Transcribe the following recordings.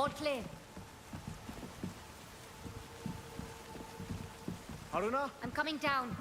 All clear. Haruna? I'm coming down.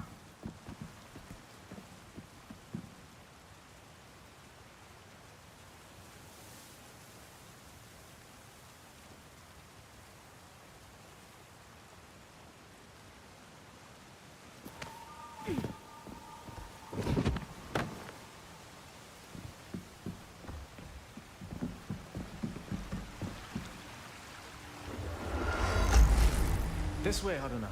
This way, Haruna.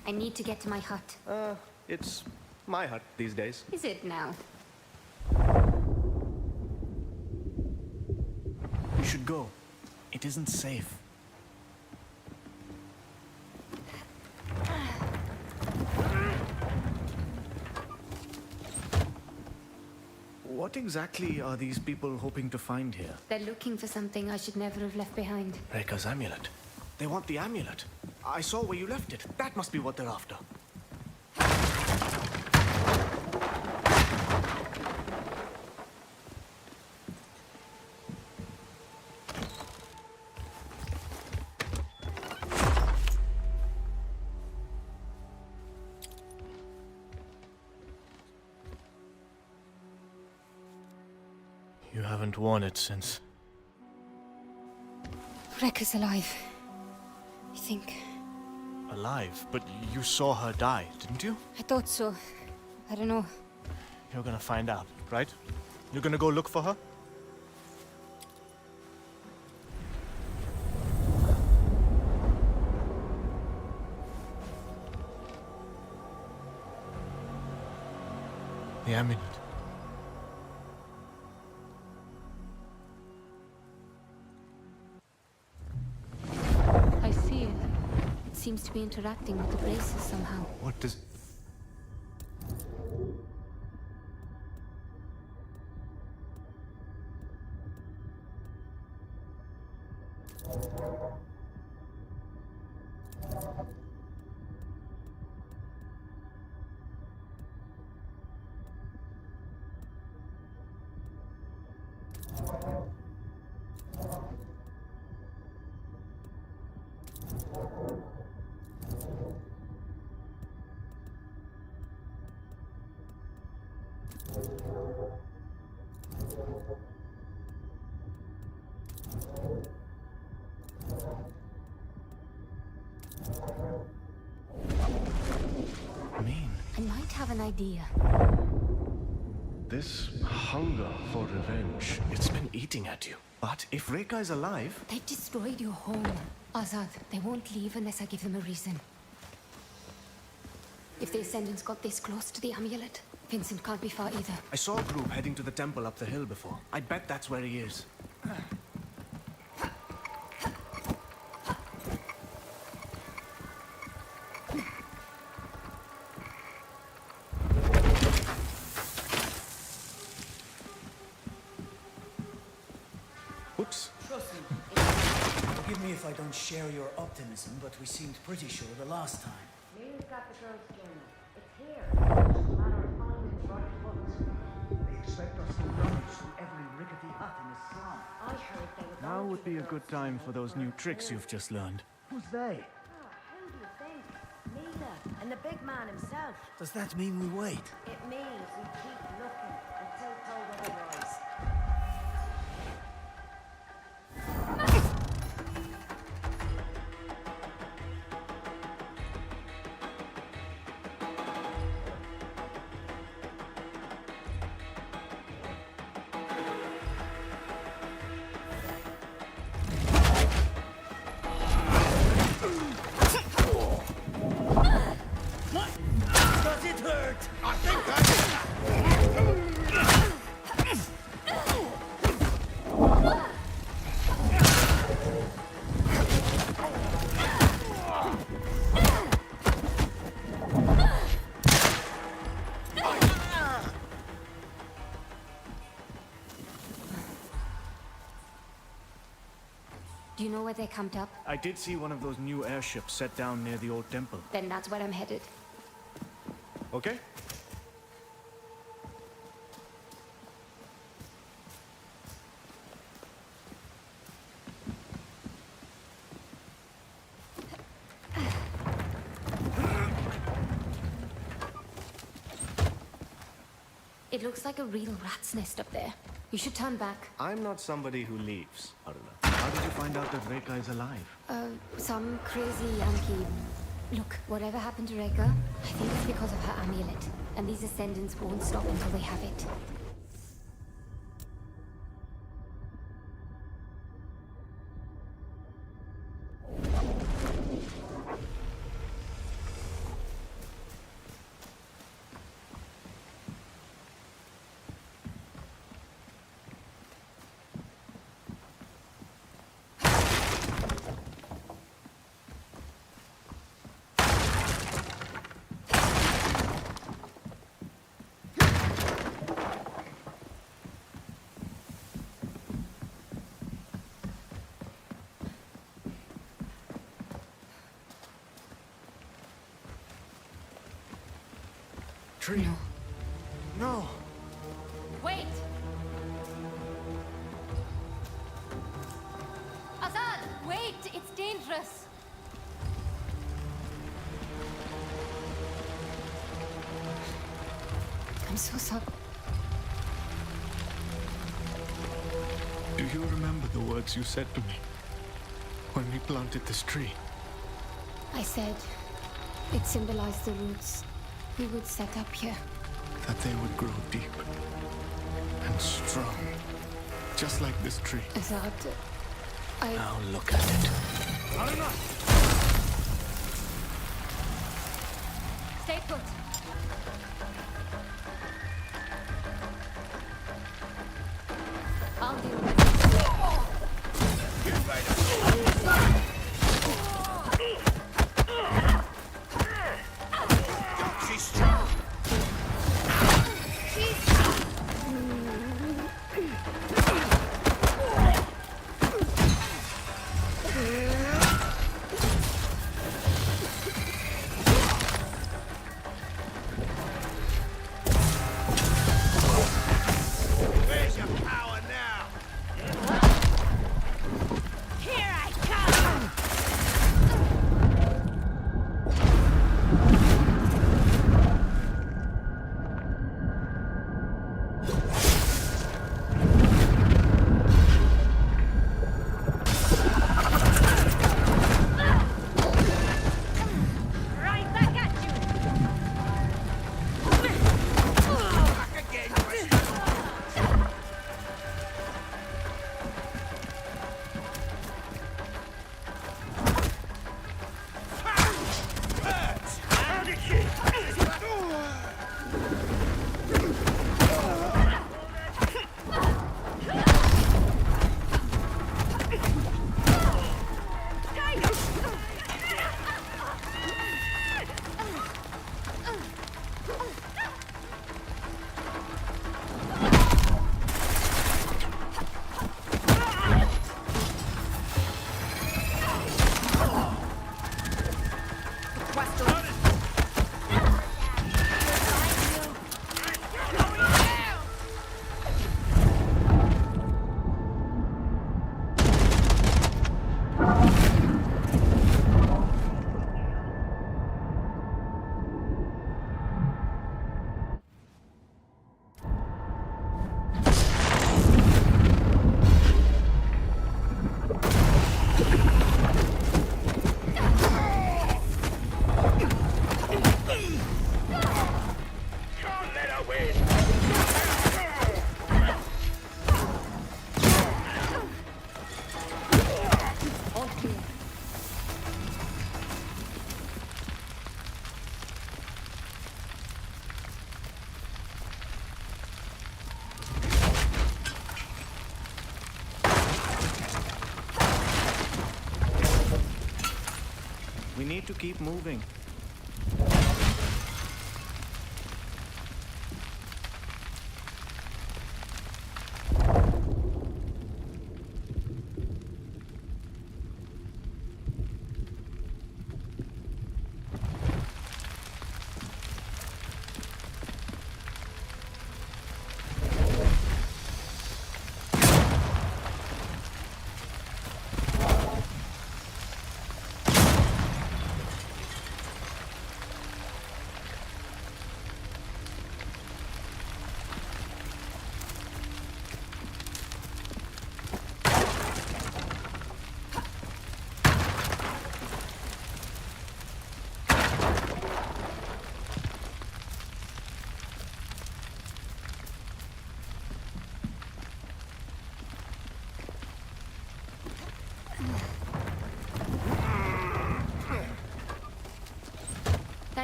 I need to get to my hut. It's my hut these days. Is it now? You should go. It isn't safe. What exactly are these people hoping to find here? They're looking for something I should never have left behind. Rekha's amulet. They want the amulet. I saw where you left it. That must be what they're after. You haven't worn it since. Rekha's alive. I think. Alive? But you saw her die, didn't you? I thought so. I don't know. You're gonna find out, right? You're gonna go look for her? The amulet. I see it. It seems to be interacting with the braces somehow. What does... mean? I might have an idea. This hunger for revenge, it's been eating at you. But if Rekha is alive... They've destroyed your home. Azad, they won't leave unless I give them a reason. If the Ascendants got this close to the amulet, Vincent can't be far either. I saw a group heading to the temple up the hill before. I bet that's where he is. Oops. Trust me. Forgive me if I don't share your optimism, but we seemed pretty sure the last time. Neil's got the girl's journal. It's here. It's just a matter of finding the right books. They expect us to rummage through every rickety hut in this slum. I heard they were Now going would to be the a good girls' time for journal. those new tricks you've just learned. Who's they? Ah, who do you think? Mila and the big man himself. Does that mean we wait? It means we keep looking until told otherwise. Do you know where they're camped up? I did see one of those new airships set down near the old temple. Then that's where I'm headed. Okay? It looks like a real rat's nest up there. You should turn back. I'm not somebody who leaves, Aruna. How did you find out that Rekha is alive? Some crazy Yankee. Look, whatever happened to Rekha, I think it's because of her amulet. And these ascendants won't stop until they have it. Tree. No. Wait! Azad, wait! It's dangerous! I'm so sorry. Do you remember the words you said to me when we planted this tree? I said it symbolized the roots we would set up here. That they would grow deep and strong, just like this tree. Azad, Now look at it. Aruna! Stay put. I'll deal with it. She's strong. Where's your power now? Here I come! Right back at you! Back again, How did she? Can't let her win. All clear. We need to keep moving.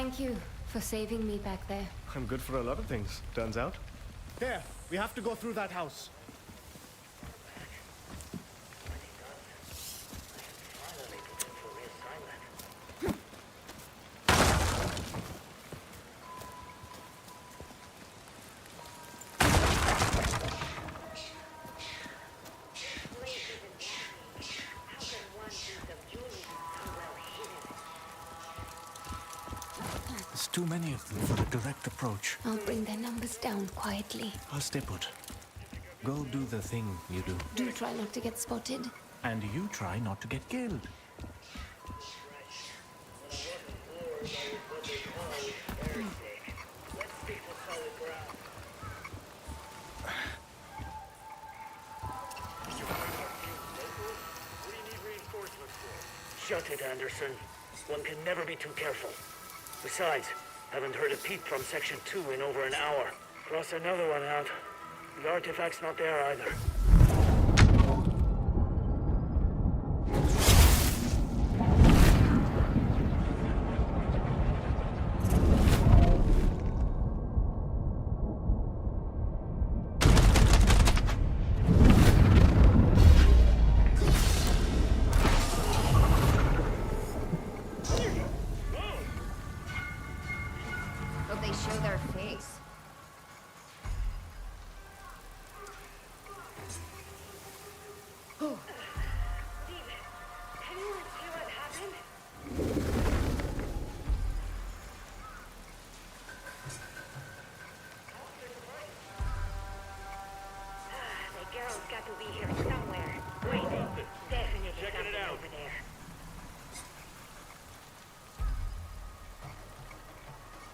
Thank you for saving me back there. I'm good for a lot of things, turns out. There, we have to go through that house. There's too many of them for a direct approach. I'll bring their numbers down quietly. I'll stay put. Go do the thing you do. Do try not to get spotted. And you try not to get killed. Shut it, Anderson. One can never be too careful. Besides, haven't heard a peep from Section 2 in over an hour. Cross another one out. The artifact's not there either. Hope they show their face. Anyone see what happened? The girl's got to be here somewhere. Wait, definitely something over there.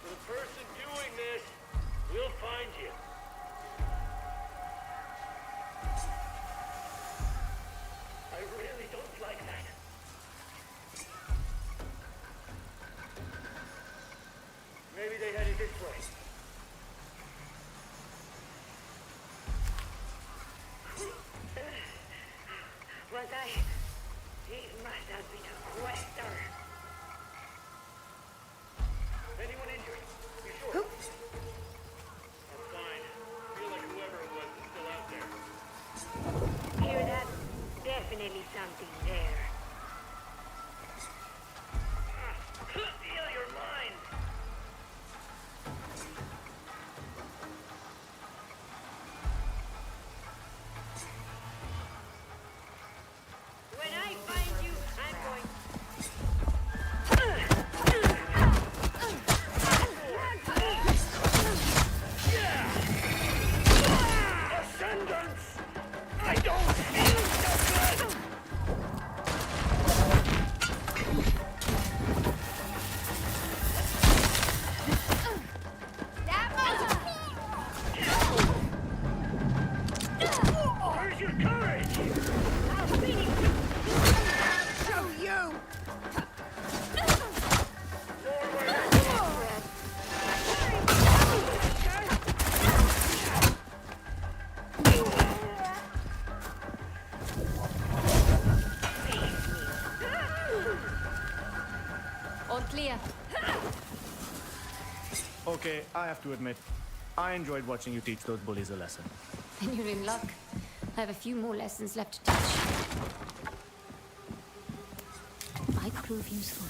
For the person doing this, we'll find you. I really don't like that. Maybe they headed this way. Was I? He must have been a quester. Anyone injured? You sure? I'm fine. Feel like whoever it was is still out there. Hear that? Definitely something there. Feel your mind. When I find you, I'm going. Ascendance! I don't feel so good! Where's your courage? I'll finish you! Show you! All clear. Okay, I have to admit, I enjoyed watching you teach those bullies a lesson. Then you're in luck. I have a few more lessons left to teach. Might prove useful.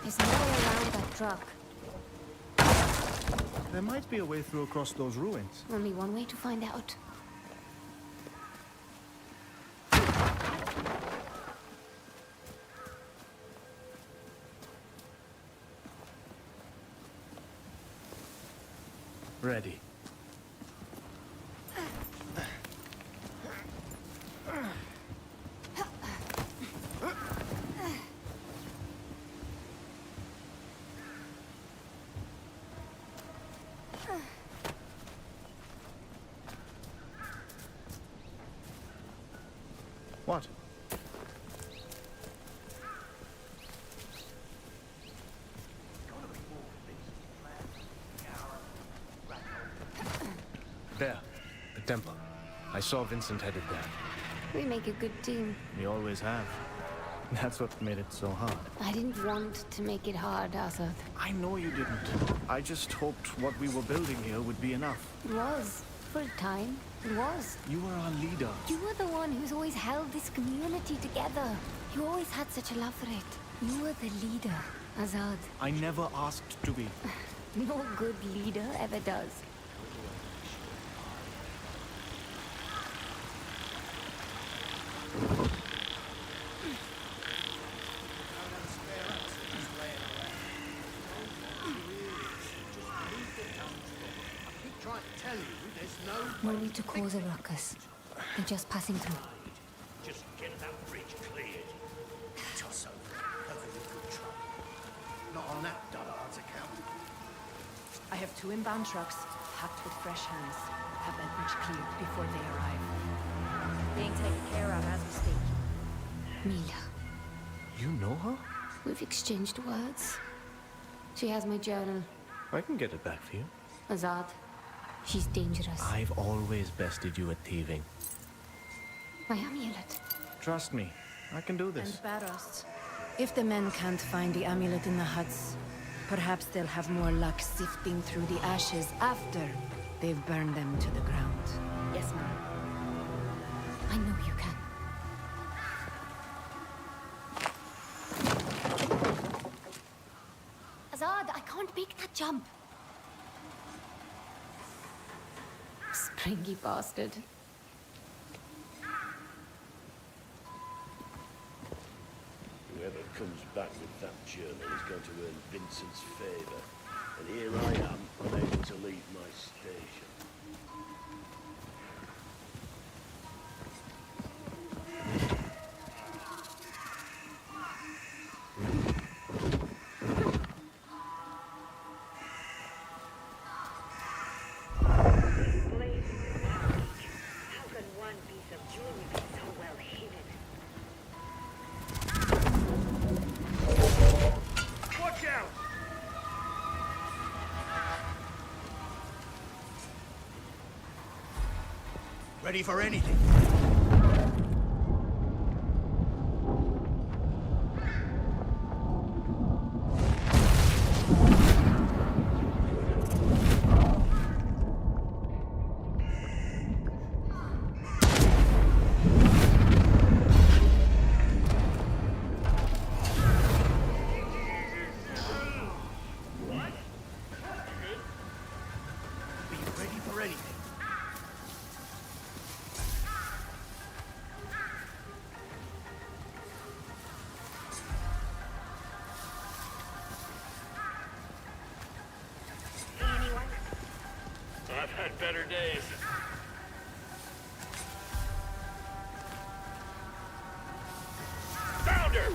There's no way around that truck. There might be a way through across those ruins. Only one way to find out. Ready. What? There. The temple. I saw Vincent headed there. We make a good team. We always have. That's what made it so hard. I didn't want to make it hard, Azad. I know you didn't. I just hoped what we were building here would be enough. It was. For a time. It was. You were our leader. You were the one who's always held this community together. You always had such a love for it. You were the leader, Azad. I never asked to be. No good leader ever does. No need to cause a ruckus. They're just passing through. Just get that bridge cleared. Toss over. Hopefully good trouble. Not on that Dollard's account. I have 2 inbound trucks, packed with fresh hands. Have that bridge cleared before they arrive. Being taken care of as we speak. Mila. You know her? We've exchanged words. She has my journal. I can get it back for you. Azad. She's dangerous. I've always bested you at thieving. My amulet. Trust me, I can do And this. Barros. If the men can't find the amulet in the huts, perhaps they'll have more luck sifting through the ashes after they've burned them to the ground. Yes, ma'am. I know you can. Azad, I can't make that jump. Springy bastard. Whoever comes back with that journal is going to earn Vincent's favour. And here I am, unable to leave my station. How can one piece of jewelry be so well hidden? Watch out! Ready for anything. Be ready for anything. I've had better days. Found her!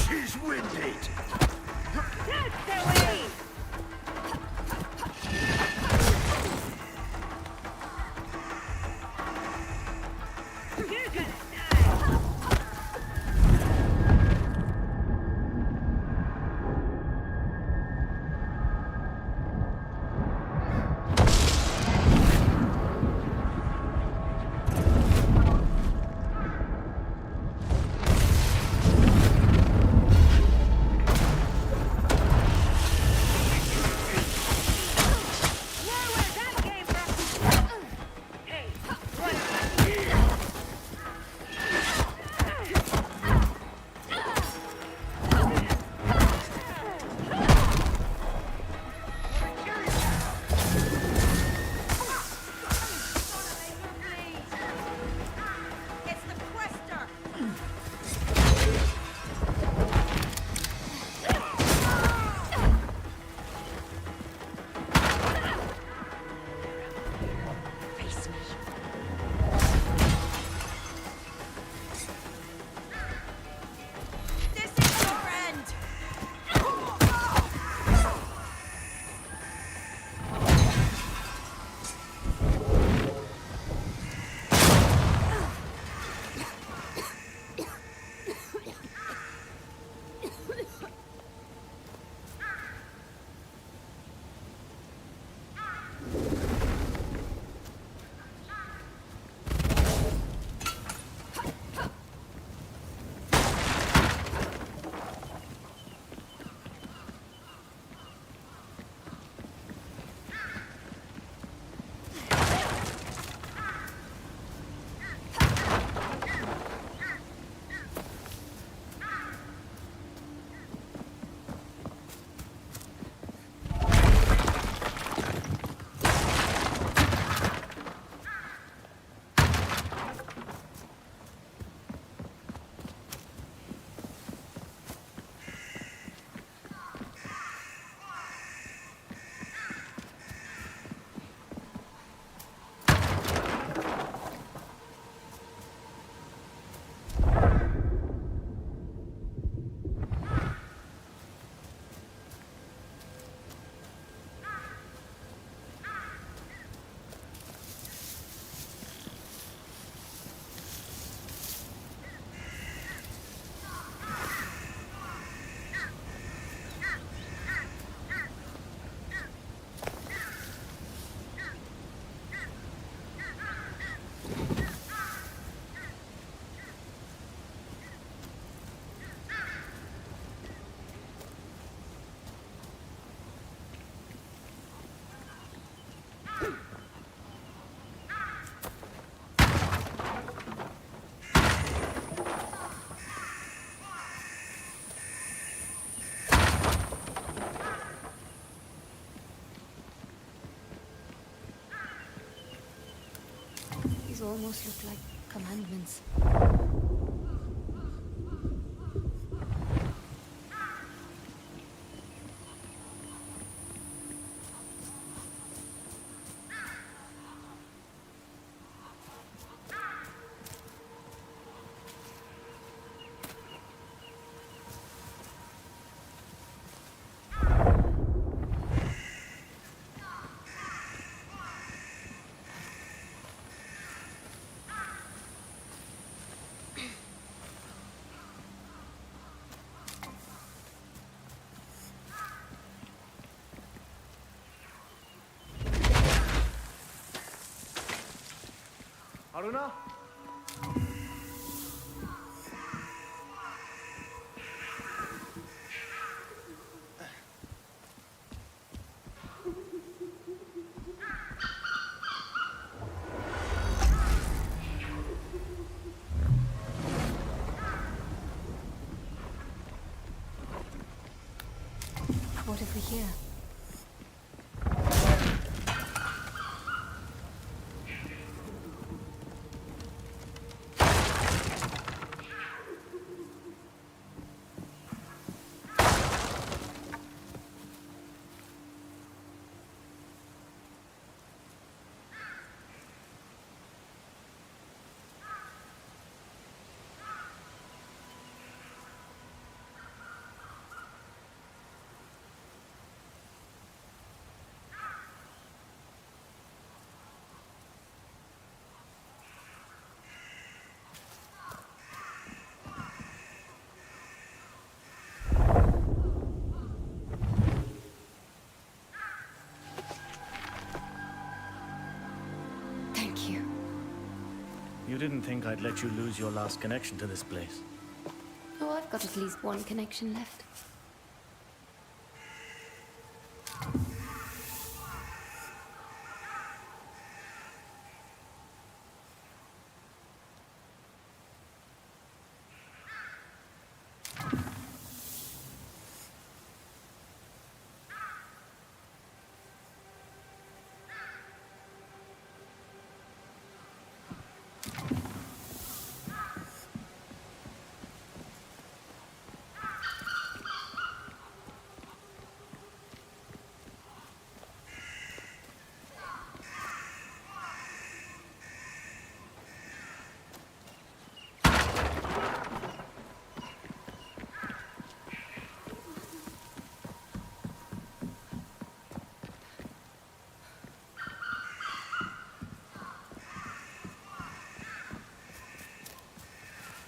She's winded! almost look like commandments. Aruna? What have we here? Thank you. You didn't think I'd let you lose your last connection to this place. Oh, I've got at least one connection left.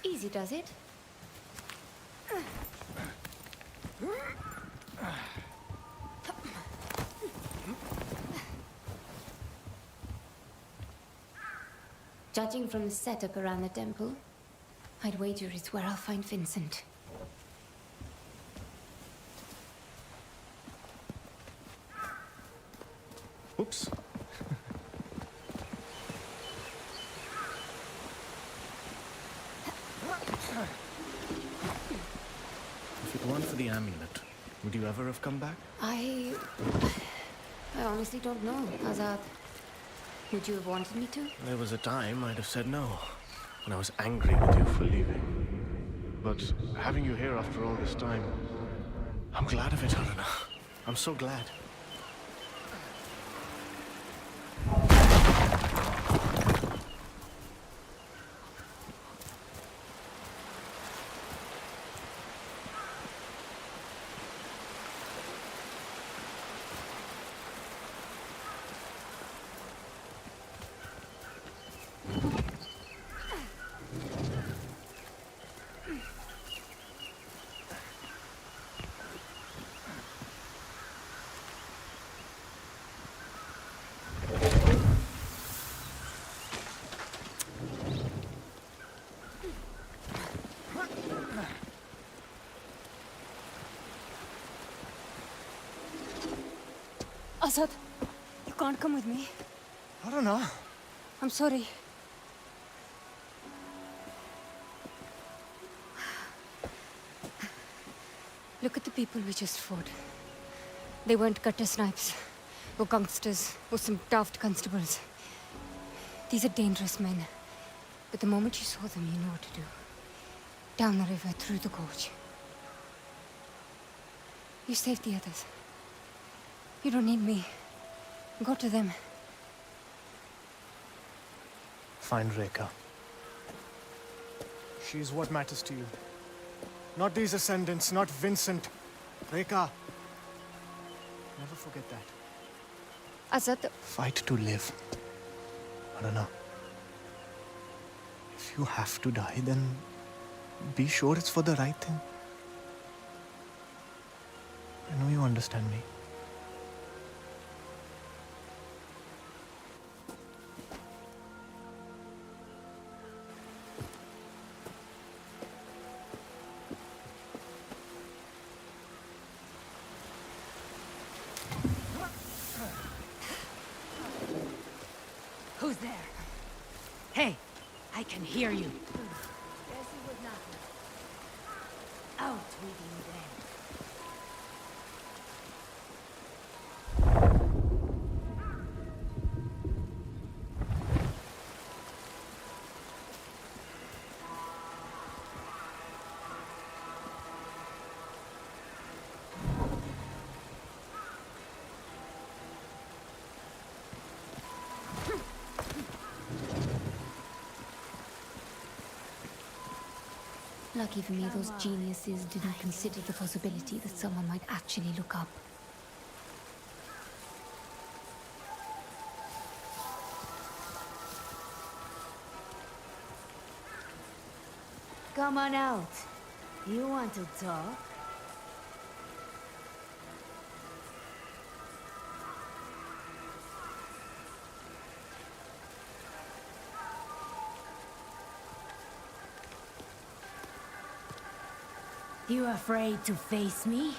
Easy does it. Judging from the setup around the temple, I'd wager it's where I'll find Vincent. Oops. If it weren't for the amulet, would you ever have come back? I honestly don't know, Azad. Would you have wanted me to? There was a time I'd have said no, when I was angry with you for leaving. But having you here after all this time, I'm glad of it, Aruna. I'm so glad. Azad, you can't come with me. I don't know. I'm sorry. Look at the people we just fought. They weren't gutter snipes, or gangsters, or some daft constables. These are dangerous men. But the moment you saw them, you knew what to do. Down the river, through the gorge. You saved the others. You don't need me. Go to them. Find Rekha. She's what matters to you. Not these ascendants, not Vincent. Rekha. Never forget that. Azad, Fight to live. Arana. If you have to die, then be sure it's for the right thing. I know you understand me. Who's there? Hey, I can hear you. Out with you then. lucky for me, those geniuses didn't consider the possibility that someone might actually look up. Come on out. You want to talk? You afraid to face me?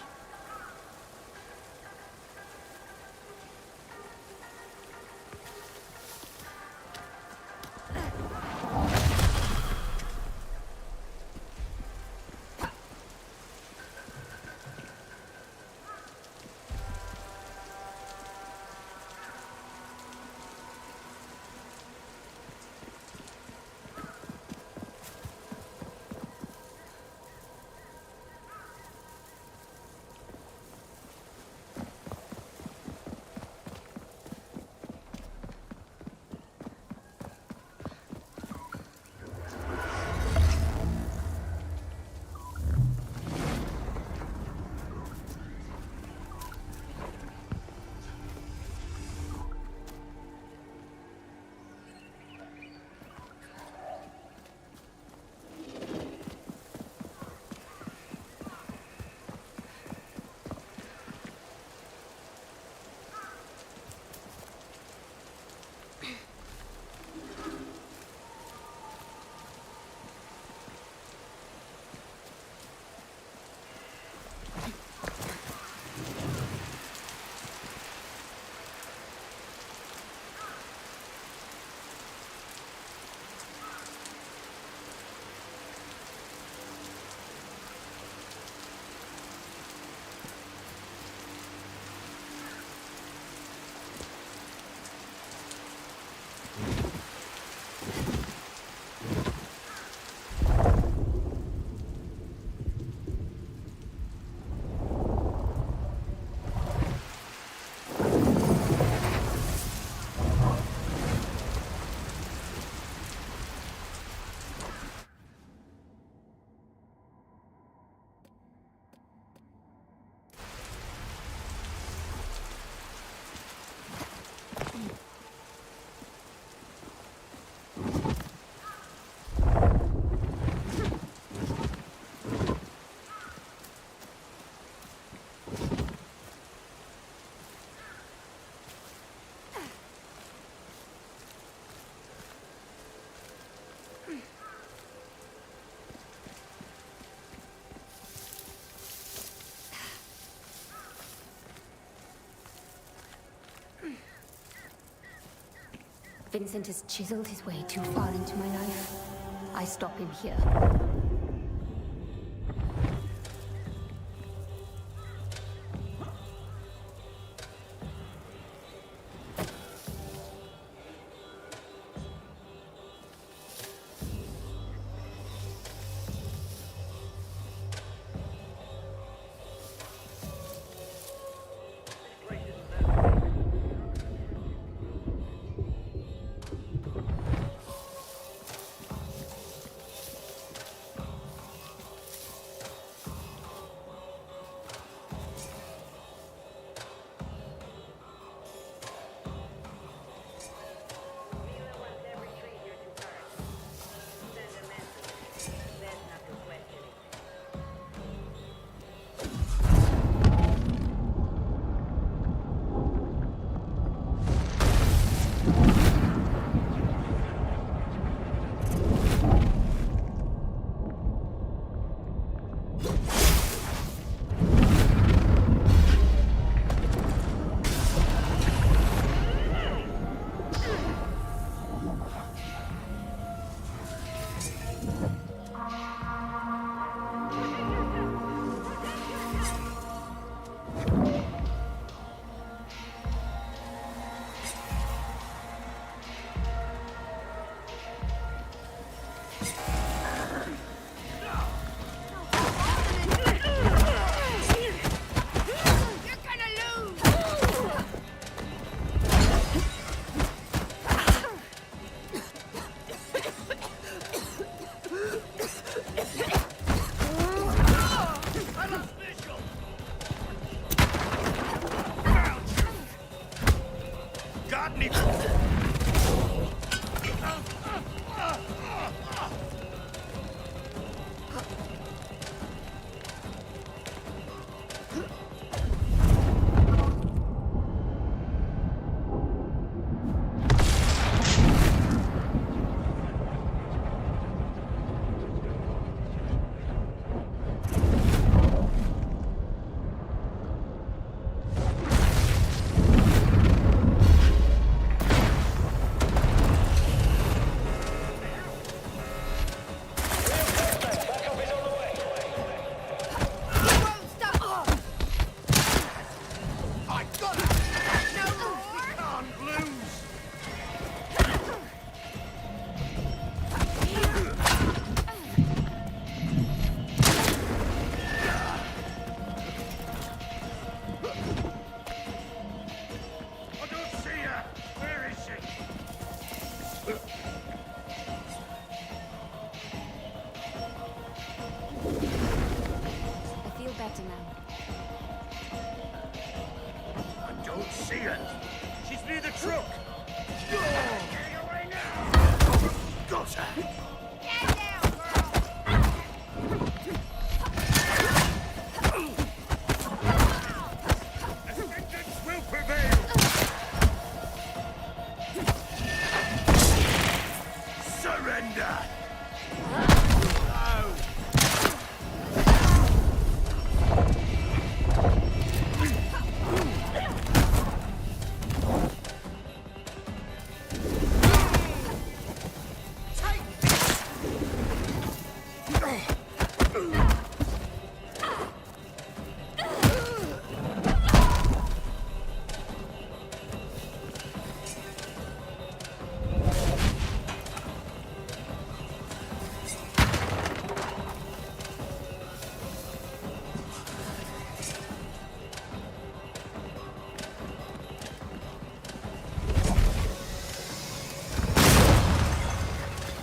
Vincent has chiseled his way too far into my life. I stop him here. I feel better now. I don't see it. She's near the truck. Got her. Vengeance will prevail. Surrender.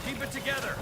Keep it together.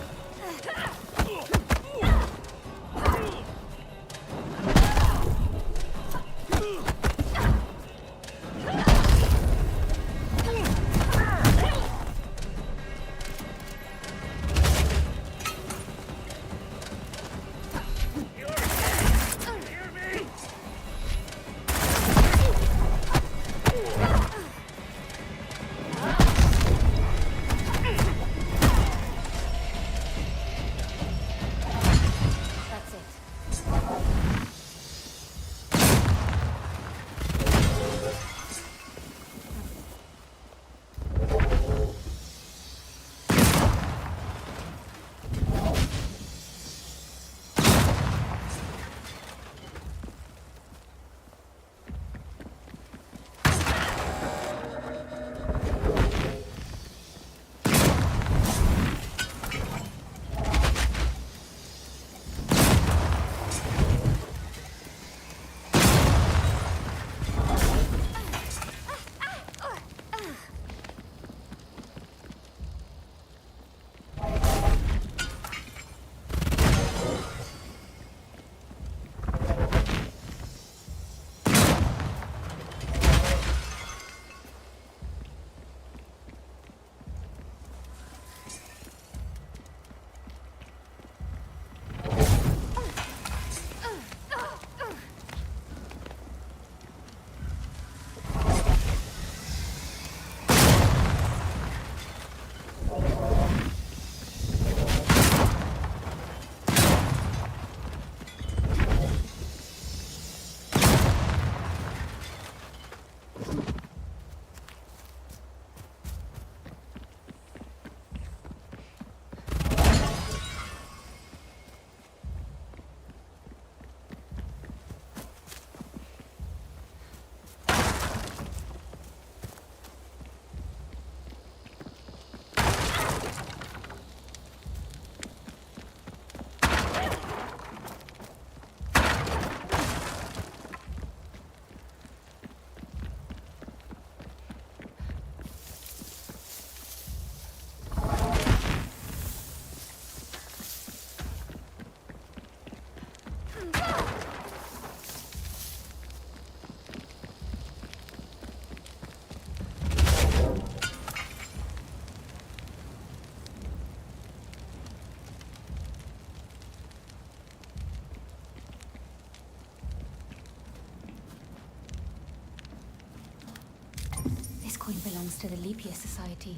to the Lepia Society.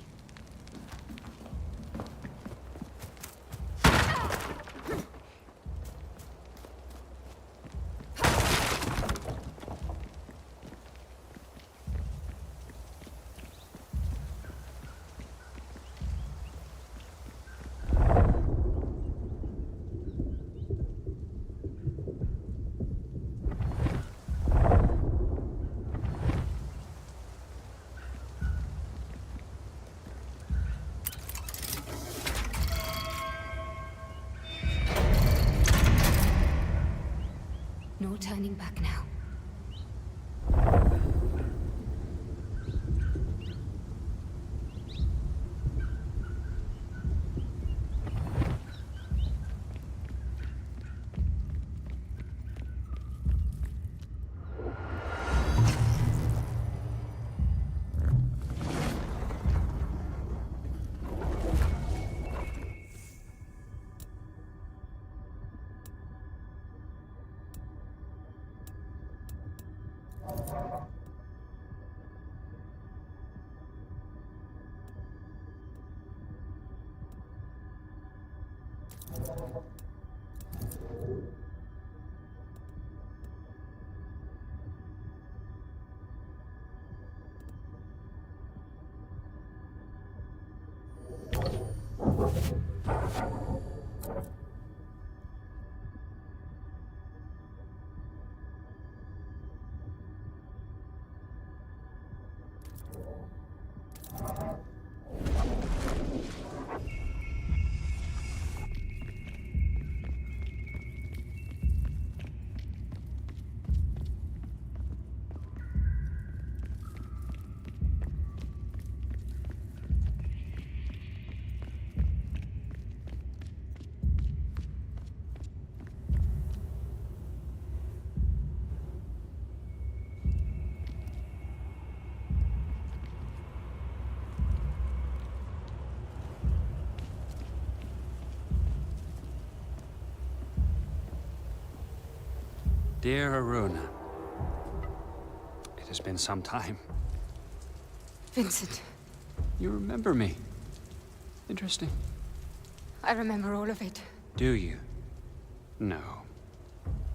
No turning back now. Dear Aruna, it has been some time. Vincent, You remember me. Interesting. I remember all of it. Do you? No.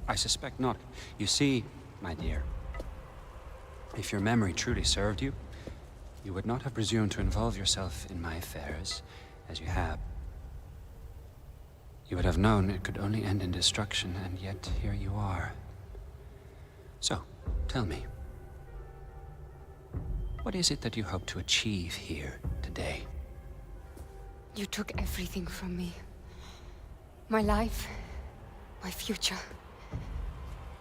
I suspect not. You see, my dear, if your memory truly served you, you would not have presumed to involve yourself in my affairs, as you have. You would have known it could only end in destruction, and yet here you are. So, tell me, what is it that you hope to achieve here today? You took everything from me. My life, my future.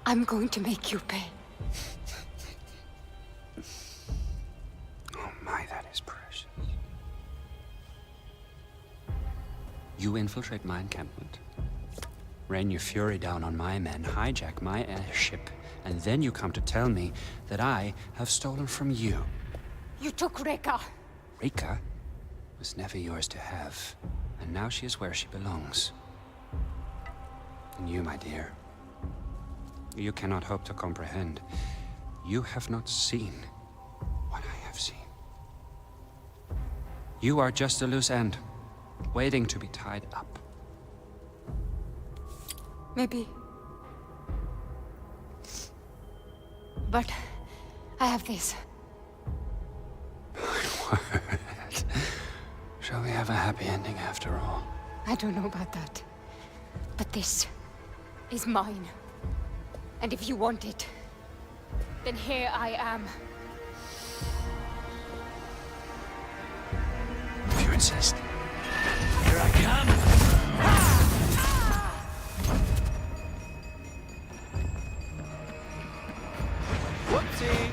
I'm going to make you pay. Oh my, that is precious. You infiltrate my encampment, rain your fury down on my men, hijack my airship, and then you come to tell me that I have stolen from you. You took Reka. Rika was never yours to have, and now she is where she belongs. And you, my dear, you cannot hope to comprehend. You have not seen what I have seen. You are just a loose end, waiting to be tied up. Maybe. But I have this. Shall we have a happy ending after all? I don't know about that. But this is mine. And if you want it, then here I am. If you insist. Here I come! Whoopsie!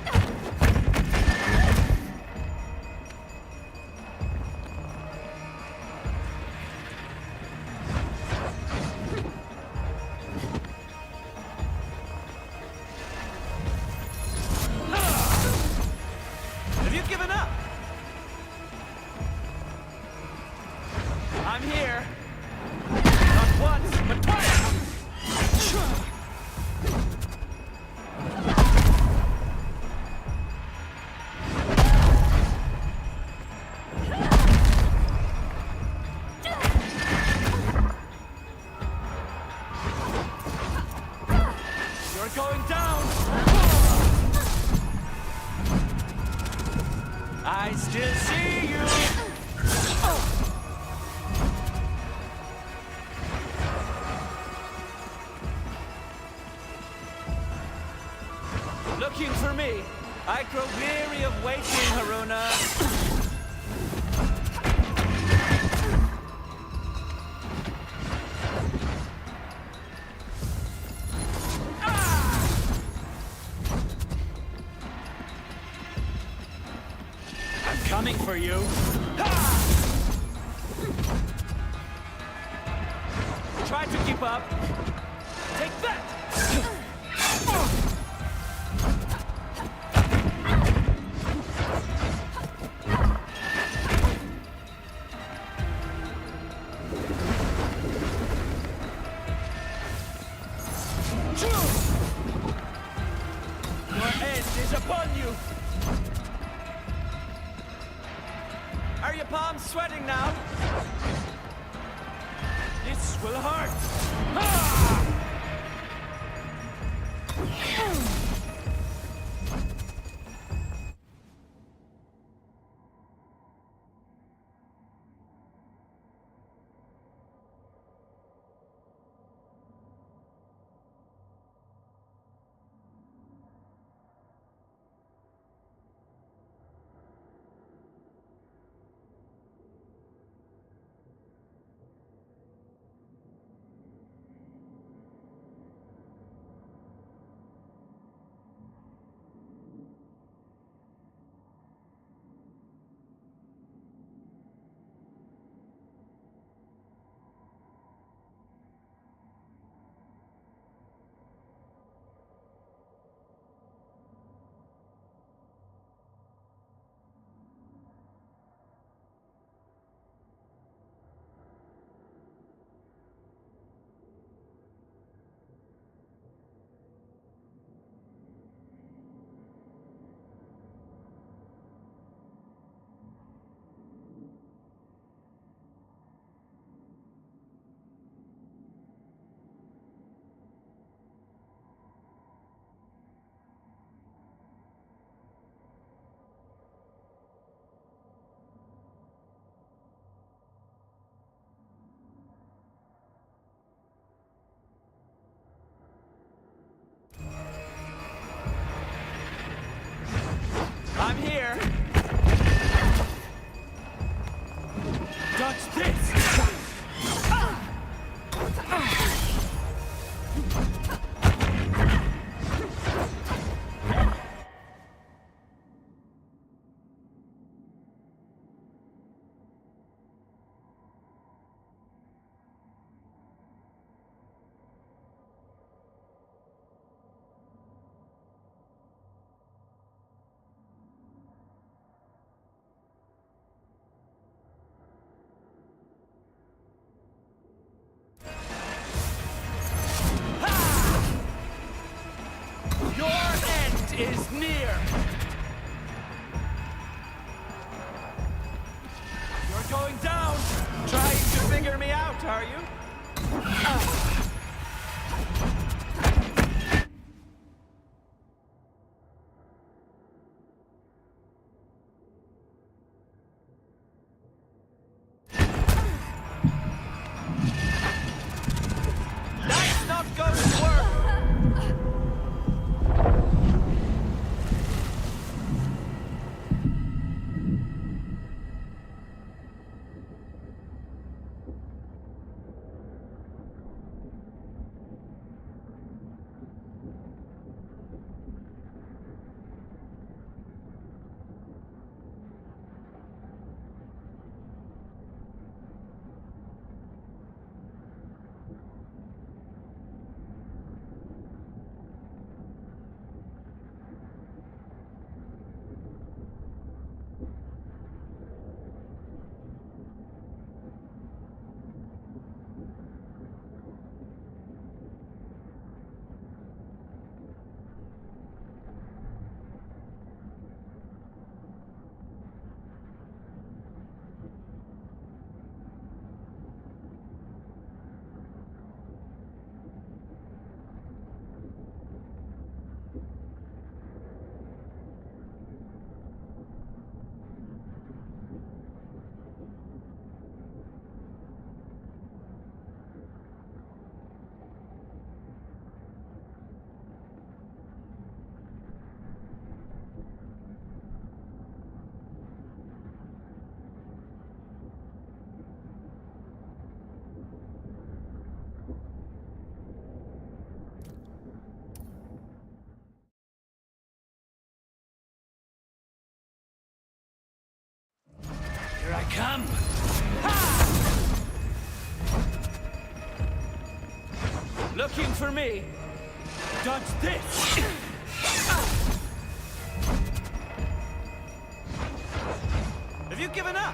Have you given up? I'm here. Not once, but twice! me! I grow weary of waiting, Haruna. I'm coming for you. Try to keep up. Take that! Your end is upon you! Are your palms sweating now? This will hurt! Ah! I'm here! Dodge this! Your end is near! You're going down! Trying to figure me out, are you? That's not going to work! come. Looking for me? Dodge this! Have you given up?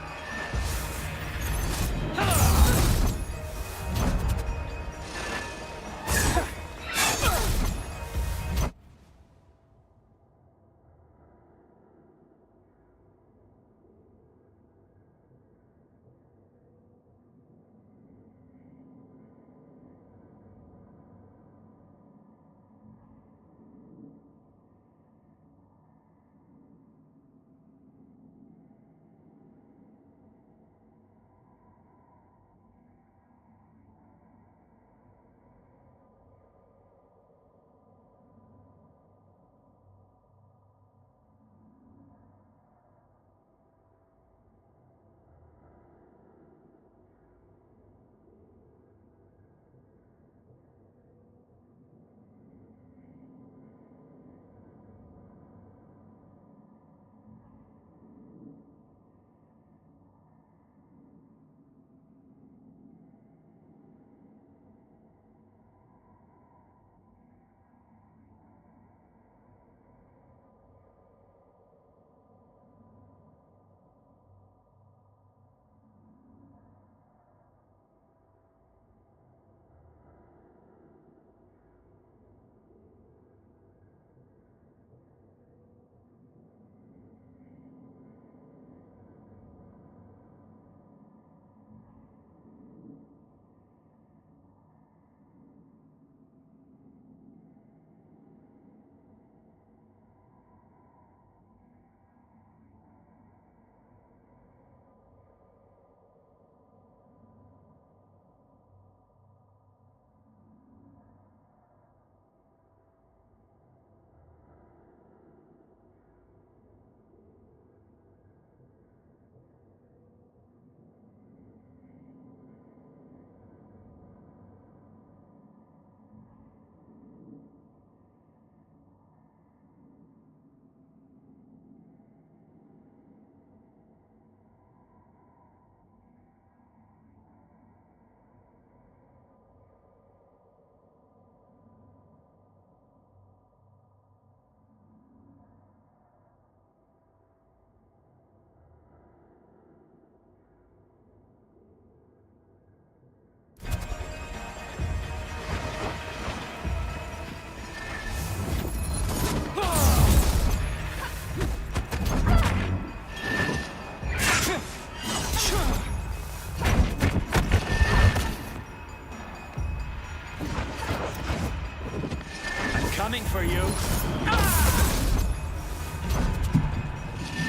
Coming for you.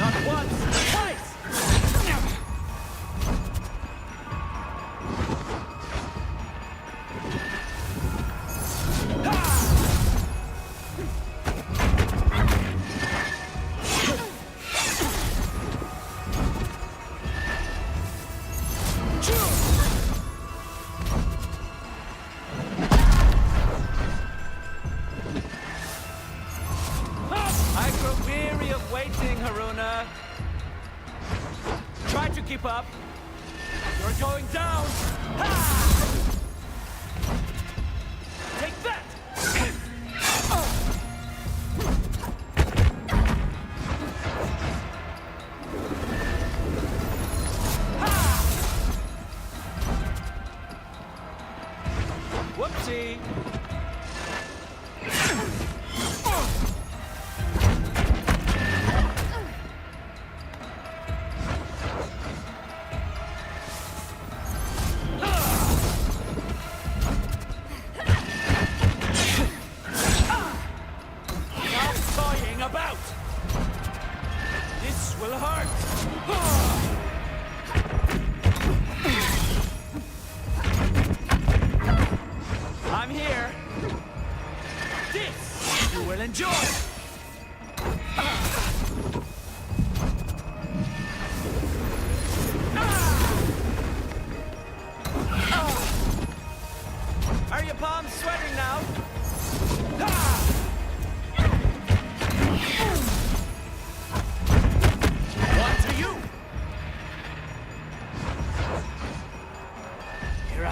Not once, twice! I grow weary of waiting, Haruna. Try to keep up. You're going down. Ha! Take that! Ha! Whoopsie!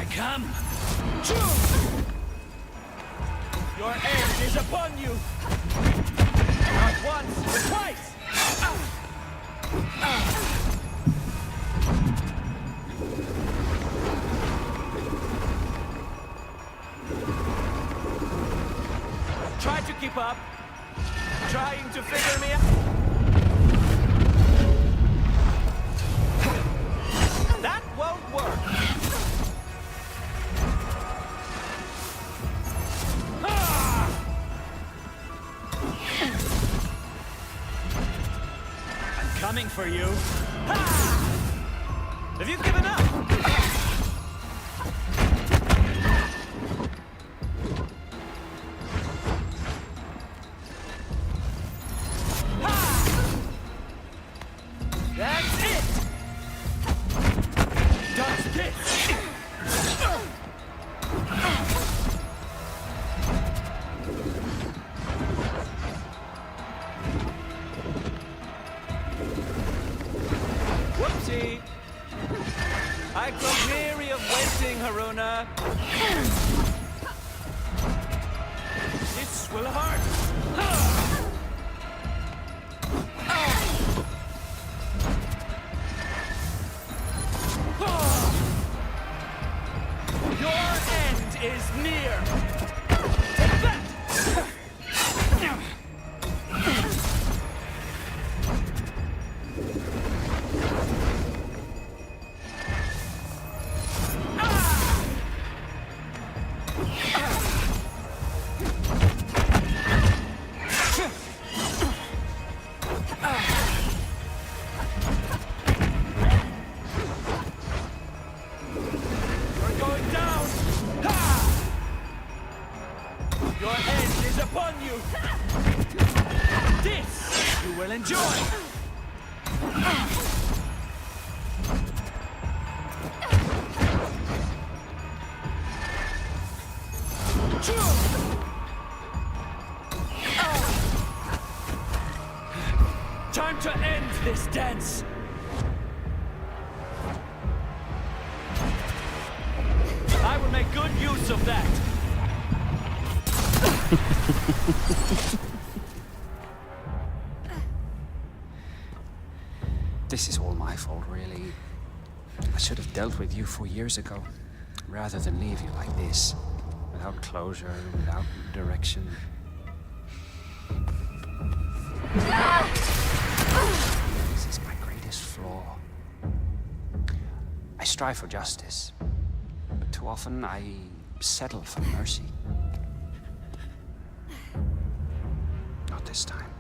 I come. Your end is upon you. Not once, but twice. Try to keep up. Trying to figure me out. That won't work. I'm coming for you. Have you given up? That's it! Does this! Whoopsie! I grow weary of waiting, Haruna. This will hurt. Your end is near. Take that. You're going down. Your end is upon you. This you will enjoy. Time to end this dance. I will make good use of that. This is all my fault, really. I should have dealt with you 4 years ago, rather than leave you like this, without closure, without direction. This is my greatest flaw. I strive for justice, but too often I settle for mercy. Not this time.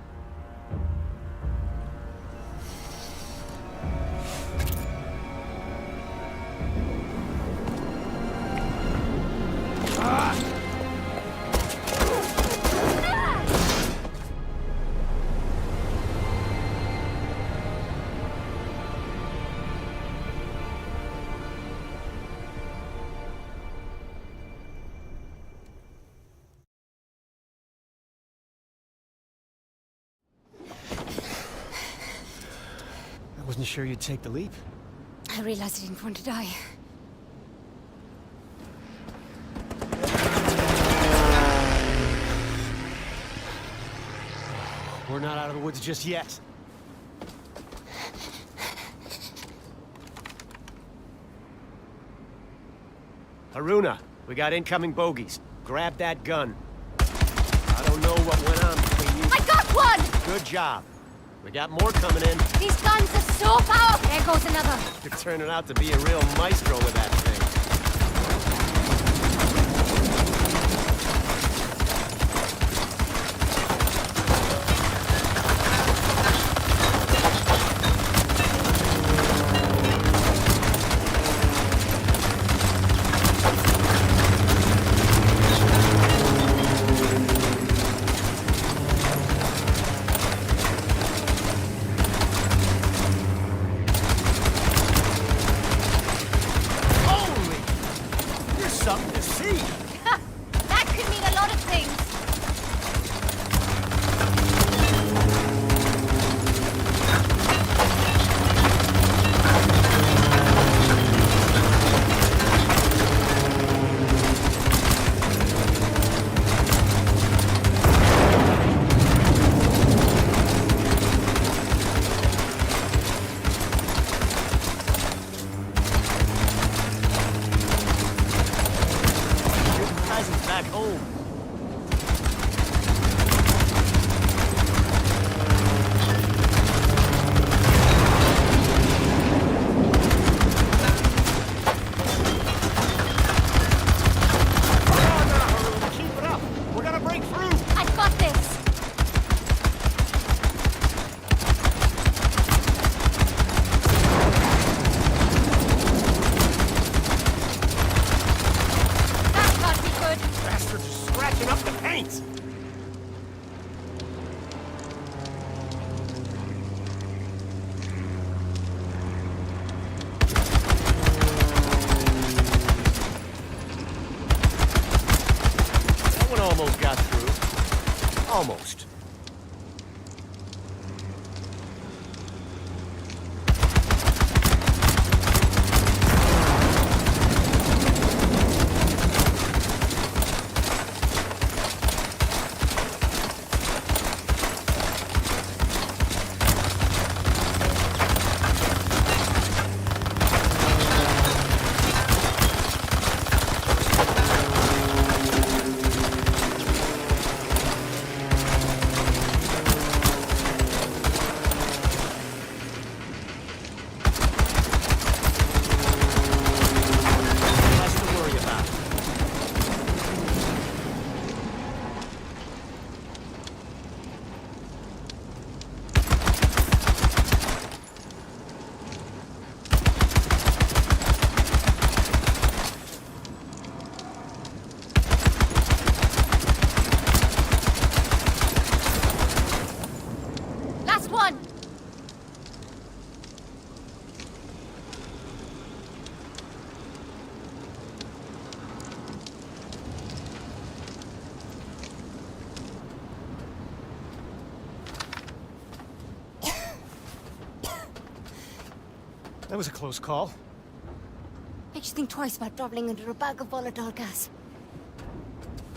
I wasn't sure you'd take the leap. I realized I didn't want to die. We're not out of the woods just yet. Haruna, we got incoming bogeys. Grab that gun. I don't know what went on between you. I got one! Good job. We got more coming in. These guns are so powerful! There goes another. You're turning out to be a real maestro with that thing. almost got through. Almost. Less to worry about. Last one! That was a close call. Makes you think twice about traveling under a bag of volatile gas.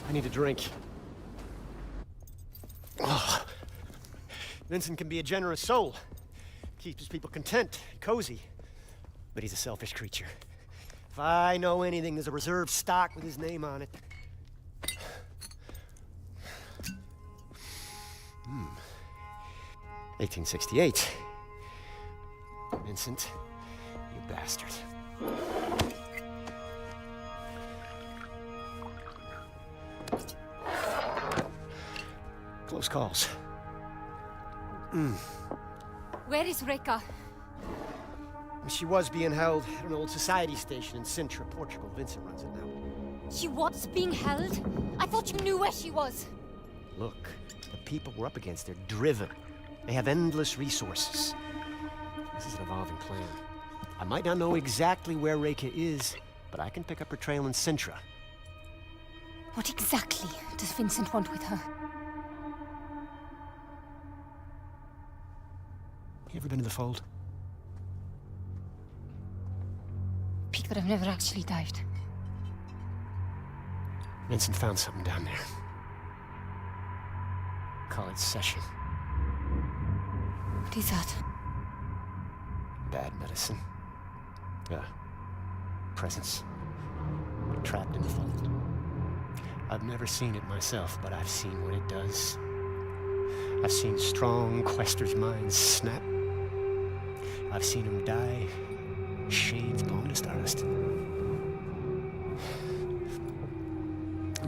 I need a drink. Oh. Vincent can be a generous soul. Keeps his people content, cozy. But he's a selfish creature. If I know anything, there's a reserve stock with his name on it. 1868. Vincent, you bastard. Close calls. Where is Reka? She was being held at an old society station in Sintra, Portugal. Vincent runs it now. She was being held? I thought you knew where she was. Look, the people we're up against, they're driven. They have endless resources. This is an evolving plan. I might not know exactly where Reka is, but I can pick up her trail in Sintra. What exactly does Vincent want with her? You ever been to the Fold? Peak that I've never actually dived. Vincent found something down there. Call it Session. What is that? Bad medicine. Presence. Trapped in the Fold. I've never seen it myself, but I've seen what it does. I've seen strong questers' minds snap. I've seen them die. Shades blown to stardust.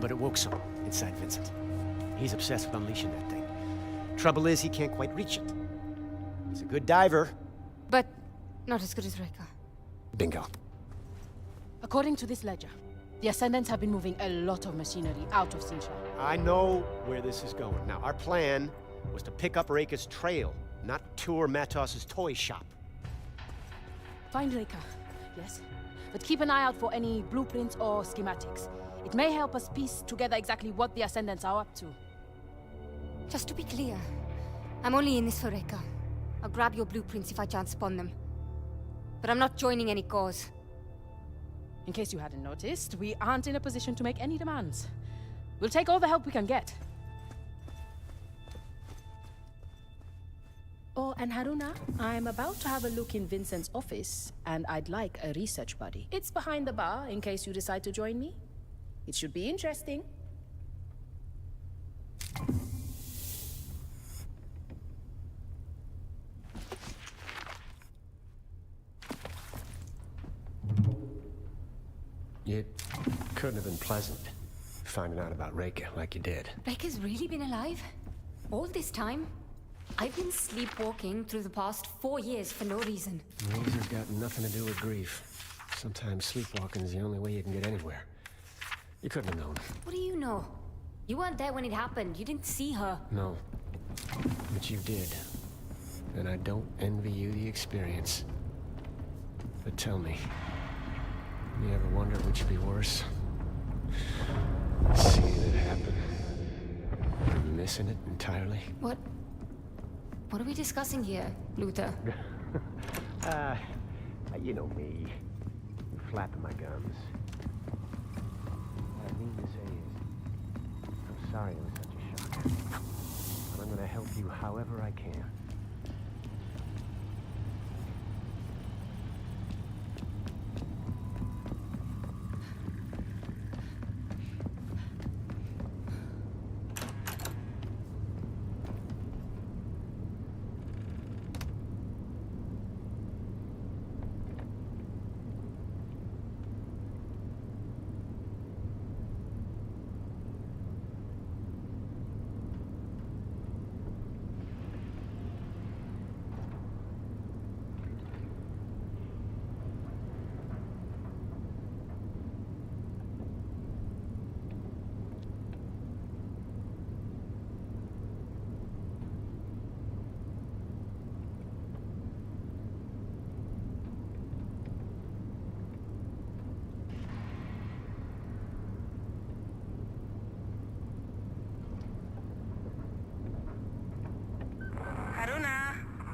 But it woke some inside Vincent. He's obsessed with unleashing that thing. Trouble is, he can't quite reach it. He's a good diver. But not as good as Reka. Bingo. According to this ledger, the Ascendants have been moving a lot of machinery out of Sintra. I know where this is going. Now, our plan was to pick up Reka's trail, not tour Matos's toy shop. Find Reka, yes? But keep an eye out for any blueprints or schematics. It may help us piece together exactly what the Ascendants are up to. Just to be clear, I'm only in this for Reka. I'll grab your blueprints if I chance upon them. But I'm not joining any cause. In case you hadn't noticed, we aren't in a position to make any demands. We'll take all the help we can get. Oh, and Haruna, I'm about to have a look in Vincent's office, and I'd like a research buddy. It's behind the bar, in case you decide to join me. It should be interesting. It couldn't have been pleasant, finding out about Reka like you did. Reka's really been alive? All this time? I've been sleepwalking through the past 4 years for no reason. These have got nothing to do with grief. Sometimes sleepwalking is the only way you can get anywhere. You couldn't have known. What do you know? You weren't there when it happened. You didn't see her. No. But you did. And I don't envy you the experience. But tell me, you ever wonder which would be worse? Seeing it happen, missing it entirely. What are we discussing here, Luther? You know me. Flapping my gums. What I mean to say is, I'm sorry it was such a shock. And I'm gonna help you however I can.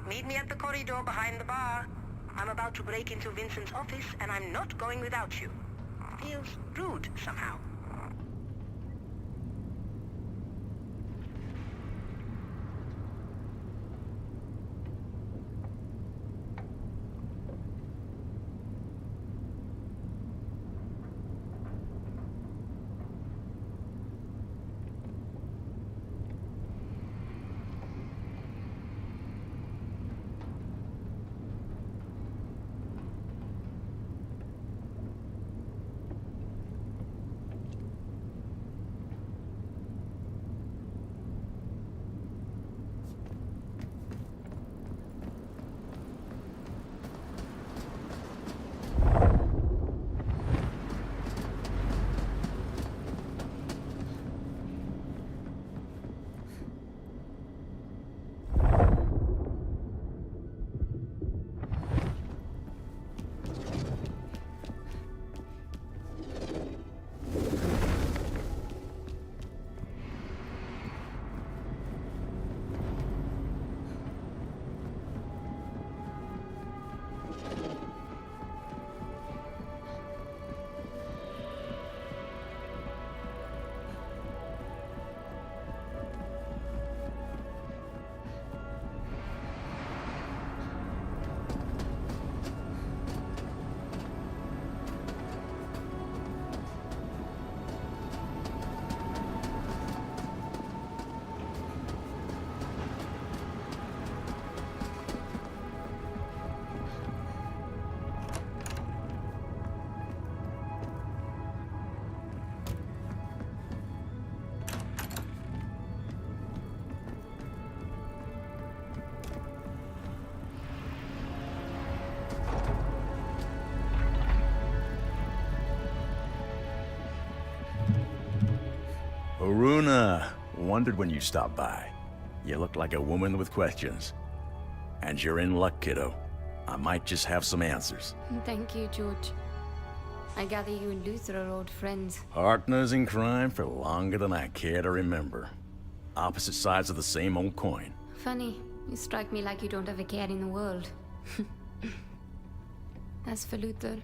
Meet me at the corridor behind the bar. I'm about to break into Vincent's office, and I'm not going without you. Feels rude, somehow. Haruna, wondered when you stopped by. You look like a woman with questions. And you're in luck, kiddo. I might just have some answers. Thank you, George. I gather you and Luther are old friends. Partners in crime for longer than I care to remember. Opposite sides of the same old coin. Funny, you strike me like you don't have a care in the world. As for Luther,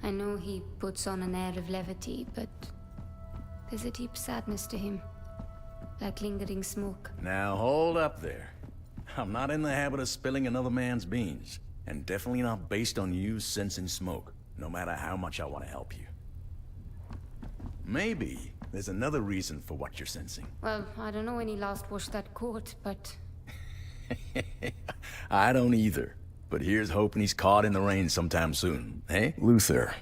I know he puts on an air of levity, but there's a deep sadness to him. Like lingering smoke. Now hold up there. I'm not in the habit of spilling another man's beans, and definitely not based on you sensing smoke, no matter how much I want to help you. Maybe there's another reason for what you're sensing. Well, I don't know when he last washed that coat, but... I don't either, but here's hoping he's caught in the rain sometime soon, eh? Luther,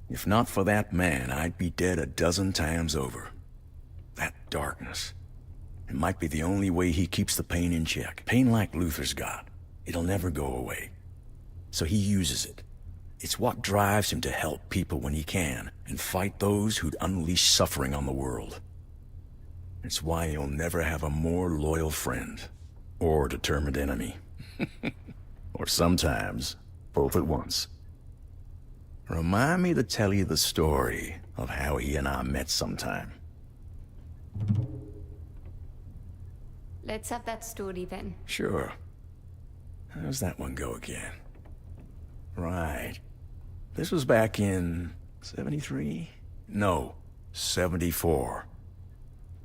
if not for that man, I'd be dead a dozen times over. That darkness. It might be the only way he keeps the pain in check. Pain like Luther's got. It'll never go away. So he uses it. It's what drives him to help people when he can, and fight those who'd unleash suffering on the world. It's why he'll never have a more loyal friend, or determined enemy. Or sometimes, both at once. Remind me to tell you the story of how he and I met sometime. let's have that story then. Sure. How's that one go again? Right. This was back in 73? No, 74.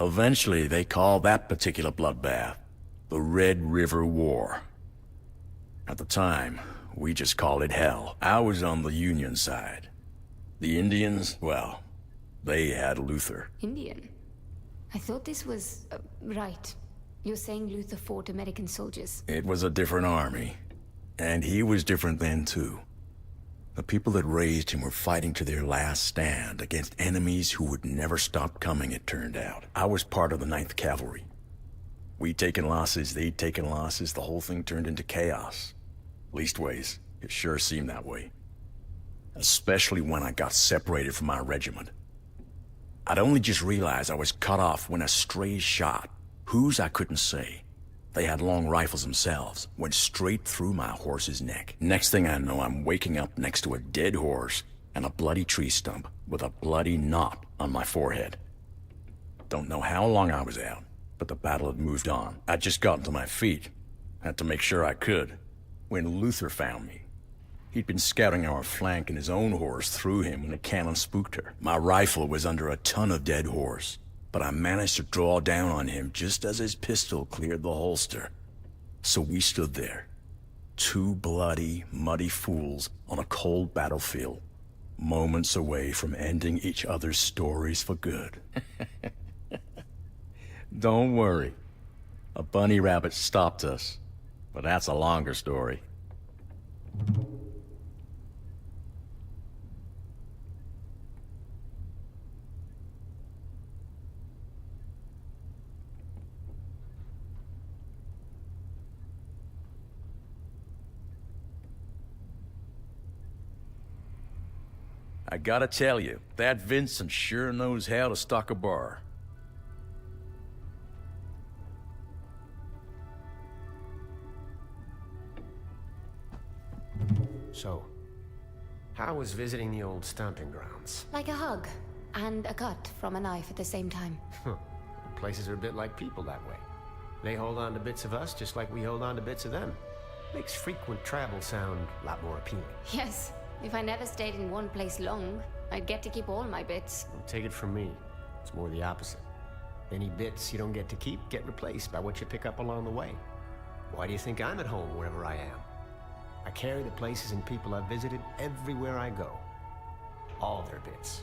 Eventually, they called that particular bloodbath the Red River War. At the time, we just called it hell. I was on the Union side. The Indians, well, they had Luther. Indian? I thought this was... right. You're saying Luther fought American soldiers. It was a different army. And he was different then, too. The people that raised him were fighting to their last stand against enemies who would never stop coming, it turned out. I was part of the 9th Cavalry. We'd taken losses, they'd taken losses, the whole thing turned into chaos. Leastways, it sure seemed that way. Especially when I got separated from my regiment. I'd only just realized I was cut off when a stray shot, whose I couldn't say, they had long rifles themselves, went straight through my horse's neck. Next thing I know, I'm waking up next to a dead horse and a bloody tree stump with a bloody knot on my forehead. Don't know how long I was out, but the battle had moved on. I'd just gotten to my feet, had to make sure I could, when Luther found me. He'd been scouting our flank and his own horse threw him when a cannon spooked her. My rifle was under a ton of dead horse, but I managed to draw down on him just as his pistol cleared the holster. So we stood there, two bloody, muddy fools on a cold battlefield, moments away from ending each other's stories for good. Don't worry. A bunny rabbit stopped us, but that's a longer story. I gotta tell you, that Vincent sure knows how to stock a bar. So, how was visiting the old stomping grounds? Like a hug, and a cut from a knife at the same time. Places are a bit like people that way. They hold on to bits of us just like we hold on to bits of them. Makes frequent travel sound a lot more appealing. Yes, if I never stayed in one place long, I'd get to keep all my bits. Well, take it from me, it's more the opposite. Any bits you don't get to keep get replaced by what you pick up along the way. Why do you think I'm at home wherever I am? I carry the places and people I've visited everywhere I go. All their bits.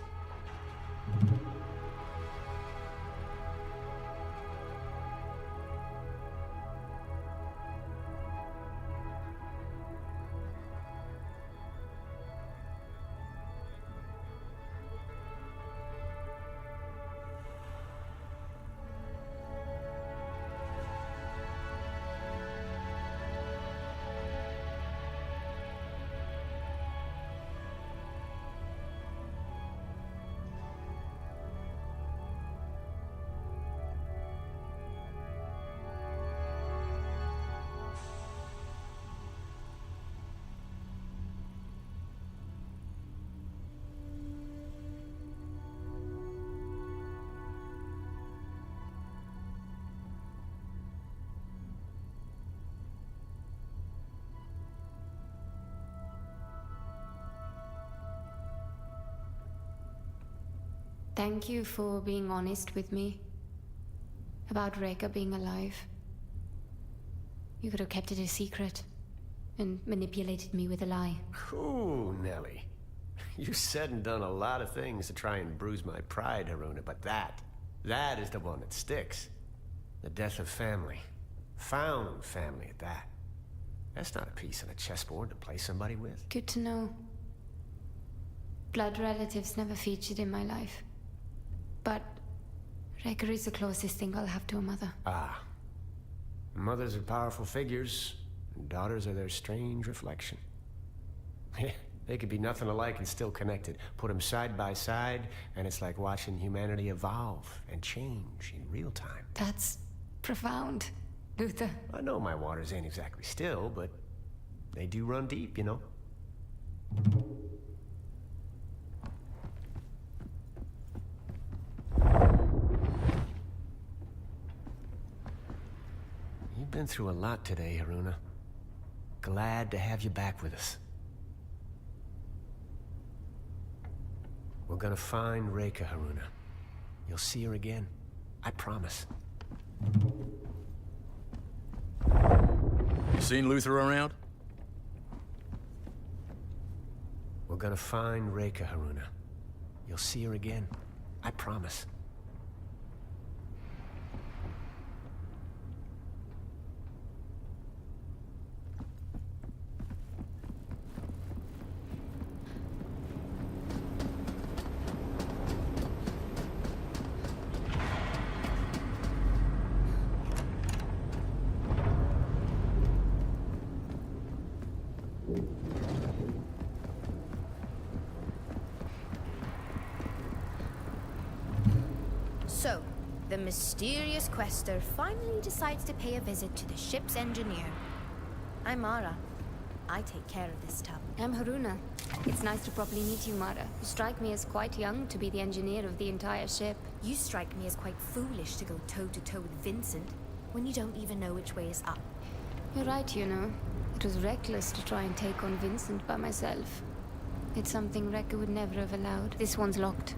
Thank you for being honest with me about Reka being alive. You could have kept it a secret and manipulated me with a lie. Ooh, Nelly. You said and done a lot of things to try and bruise my pride, Haruna, but that is the one that sticks. The death of family. Found family at that. That's not a piece on a chessboard to play somebody with. Good to know. Blood relatives never featured in my life. But Reka is the closest thing I'll have to a mother. Ah. Mothers are powerful figures, and daughters are their strange reflection. They could be nothing alike and still connected. Put them side by side, and it's like watching humanity evolve and change in real time. That's profound, Luther. I know my waters ain't exactly still, but they do run deep, you know? been through a lot today, Haruna. Glad to have you back with us. We're gonna find Reika, Haruna. You'll see her again. I promise. You seen Luther around? We're gonna find Reika, Haruna. You'll see her again. I promise. So, the mysterious quester finally decides to pay a visit to the ship's engineer. I'm Mara. I take care of this tub. I'm Haruna. It's nice to properly meet you, Mara. You strike me as quite young to be the engineer of the entire ship. You strike me as quite foolish to go toe-to-toe with Vincent when you don't even know which way is up. You're right, you know. It was reckless to try and take on Vincent by myself. It's something Rekka would never have allowed. This one's locked.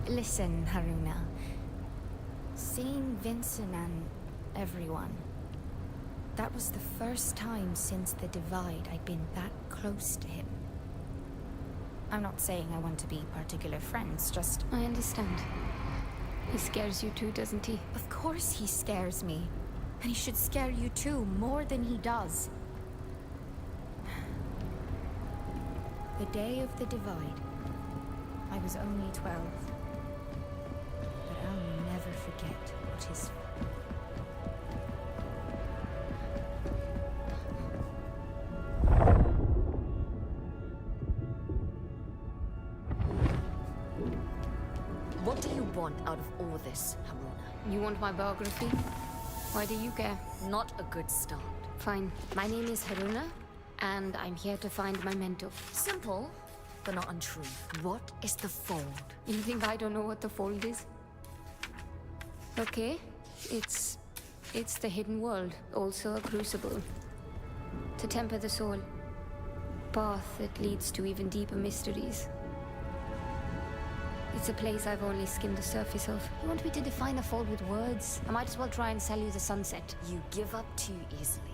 Listen, Haruna. Seeing Vincent and everyone, that was the first time since the Divide I'd been that close to him. I'm not saying I want to be particular friends, just... I understand. He scares you too, doesn't he? Of course he scares me. And he should scare you too, more than he does. The day of the Divide, I was only 12. But I'll never forget what his... What do you want out of all this, Haruna? You want my biography? Why do you care? Not a good start. Fine. My name is Haruna, and I'm here to find my mentor. Simple, but not untrue. What is the Fold? You think I don't know what the Fold is? Okay, it's the hidden world, also a crucible. To temper the soul. Path that leads to even deeper mysteries. It's a place I've only skimmed the surface of. You want me to define a Fold with words? I might as well try and sell you the sunset. You give up too easily.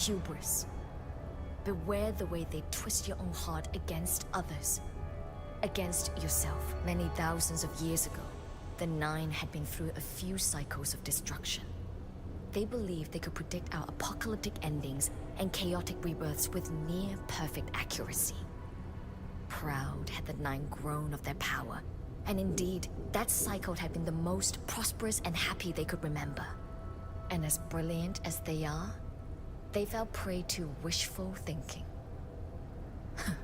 hubris. Beware the way they twist your own heart against others. Against yourself. Many thousands of years ago, the Nine had been through a few cycles of destruction. They believed they could predict our apocalyptic endings and chaotic rebirths with near-perfect accuracy. Proud had the Nine grown of their power, and indeed, that cycle had been the most prosperous and happy they could remember. And as brilliant as they are, they fell prey to wishful thinking.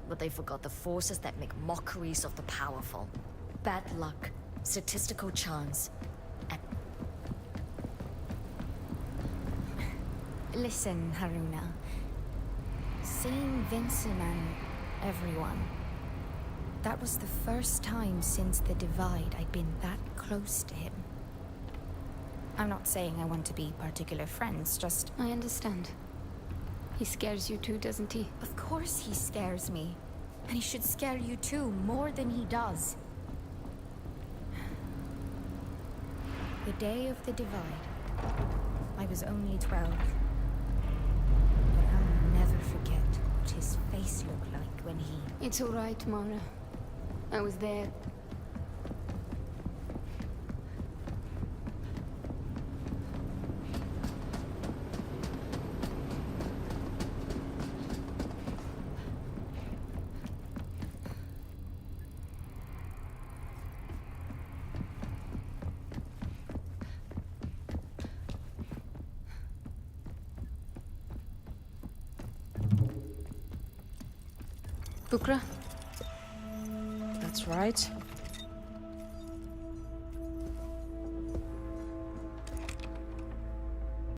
But they forgot the forces that make mockeries of the powerful. Bad luck, statistical chance, and... Listen, Haruna. Seeing Vincent and everyone, that was the first time since the Divide I'd been that close to him. I'm not saying I want to be particular friends, just... I understand. He scares you too, doesn't he? Of course he scares me. And he should scare you too, more than he does. The day of the Divide. I was only 12. But I'll never forget what his face looked like when he... It's all right, Mara. I was there. Bukra? That's right.